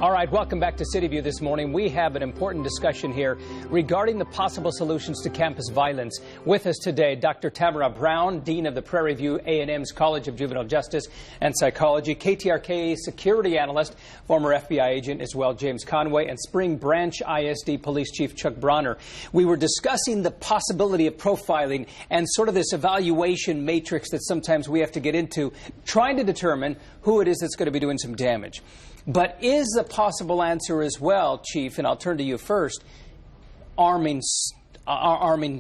All right, welcome back to City View this morning. We have an important discussion here regarding the possible solutions to campus violence. With us today, Dr. Tamara Brown, Dean of the Prairie View A&M's College of Juvenile Justice and Psychology, KTRK security analyst, former FBI agent as well, James Conway, and Spring Branch ISD Police Chief Chuck Bronner. We were discussing the possibility of profiling and sort of this evaluation matrix that sometimes we have to get into, trying to determine who it is that's going to be doing some damage. But is the possible answer as well, Chief, and I'll turn to you first, arming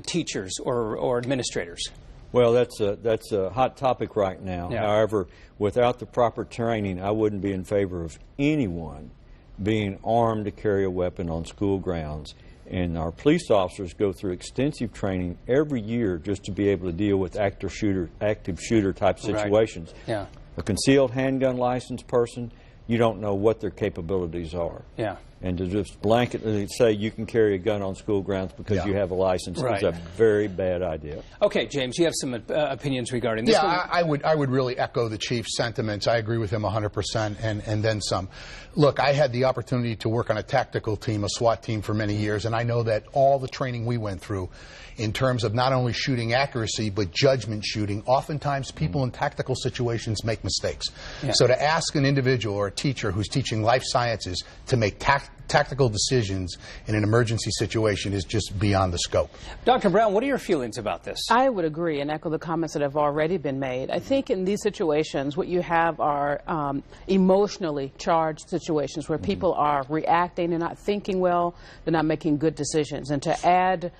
teachers or administrators? Well, that's a hot topic right now. Yeah. However, without the proper training, I wouldn't be in favor of anyone being armed to carry a weapon on school grounds. And our police officers go through extensive training every year just to be able to deal with active shooter type situations. Right. Yeah. A concealed handgun licensed person, you don't know what their capabilities are. Yeah. And to just blanketly say you can carry a gun on school grounds because you have a license is a very bad idea. Okay, James, you have some opinions regarding this. Yeah, I would really echo the Chief's sentiments. I agree with him 100% and then some. Look, I had the opportunity to work on a tactical team, a SWAT team, for many years, and I know that all the training we went through in terms of not only shooting accuracy but judgment shooting, oftentimes people in tactical situations make mistakes. Yeah. So to ask an individual or a teacher who's teaching life sciences to make tactical decisions in an emergency situation is just beyond the scope. Dr. Brown, what are your feelings about this? I would agree and echo the comments that have already been made. I think in these situations what you have are emotionally charged situations where people are reacting, they're not thinking well, they're not making good decisions. And to add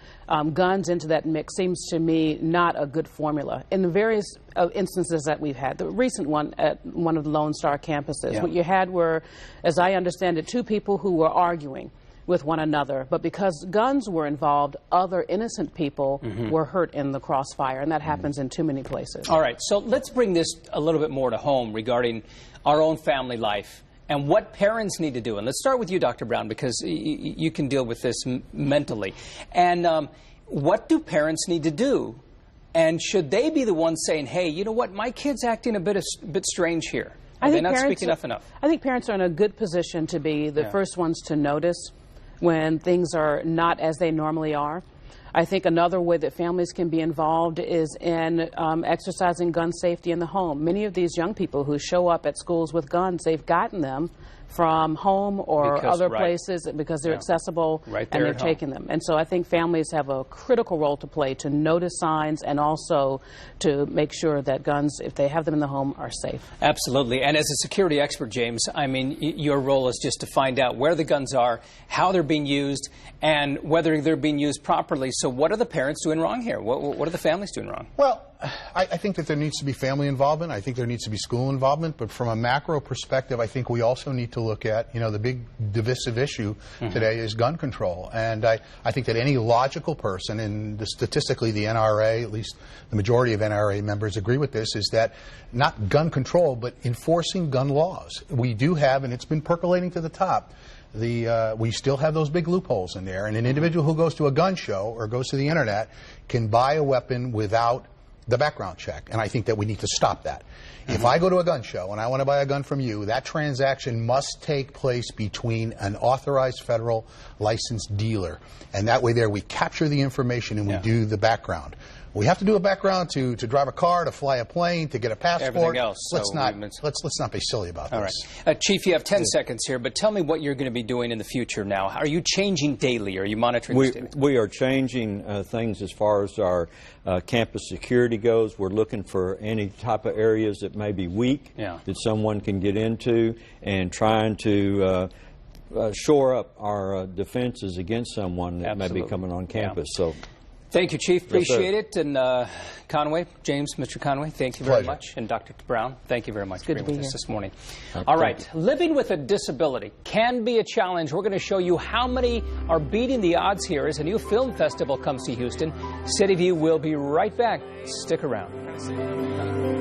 guns into that mix seems to me not a good formula. In the various instances that we've had, the recent one at one of the Lone Star campuses, what you had were, as I understand it, two people who were arguing with one another, but because guns were involved, other innocent people were hurt in the crossfire, and that happens in too many places. All right, so let's bring this a little bit more to home regarding our own family life and what parents need to do. And let's start with you, Dr. Brown, because you can deal with this mentally. And what do parents need to do? And should they be the ones saying, hey, you know what, my kid's acting a bit strange here? Are they not speaking up enough? I think parents are in a good position to be the first ones to notice when things are not as they normally are. I think another way that families can be involved is in exercising gun safety in the home. Many of these young people who show up at schools with guns, they've gotten them from home or other places because they're accessible and they're taking them. And so I think families have a critical role to play to notice signs and also to make sure that guns, if they have them in the home, are safe. Absolutely. And as a security expert, James, I mean, your role is just to find out where the guns are, how they're being used, and whether they're being used properly. So what are the parents doing wrong here? What are the families doing wrong? Well, I think that there needs to be family involvement. I think there needs to be school involvement. But from a macro perspective, I think we also need to look at, you know, the big divisive issue today is gun control. And I think that any logical person, and statistically the NRA, at least the majority of NRA members agree with this, is that not gun control, but enforcing gun laws. We do have, and it's been percolating to the top, we still have those big loopholes in there. And an individual who goes to a gun show or goes to the internet can buy a weapon without the background check, and I think that we need to stop that. If I go to a gun show and I want to buy a gun from you, that transaction must take place between an authorized federal licensed dealer, and that way there we capture the information and we do the background. We have to do a background to drive a car, to fly a plane, to get a passport. Everything else. Let's not be silly about this. All right. Chief, you have 10 seconds here, but tell me what you're going to be doing in the future now. Are you changing daily? Are you monitoring this daily? We are changing things as far as our campus security goes. We're looking for any type of areas that may be weak that someone can get into, and trying to shore up our defenses against someone that may be coming on campus. So. Thank you, Chief. Appreciate it. And Conway, James, Mr. Conway, thank you very much. And Dr. Brown, thank you very much for being with us this morning. All right. Living with a disability can be a challenge. We're going to show you how many are beating the odds here as a new film festival comes to Houston. City View will be right back. Stick around.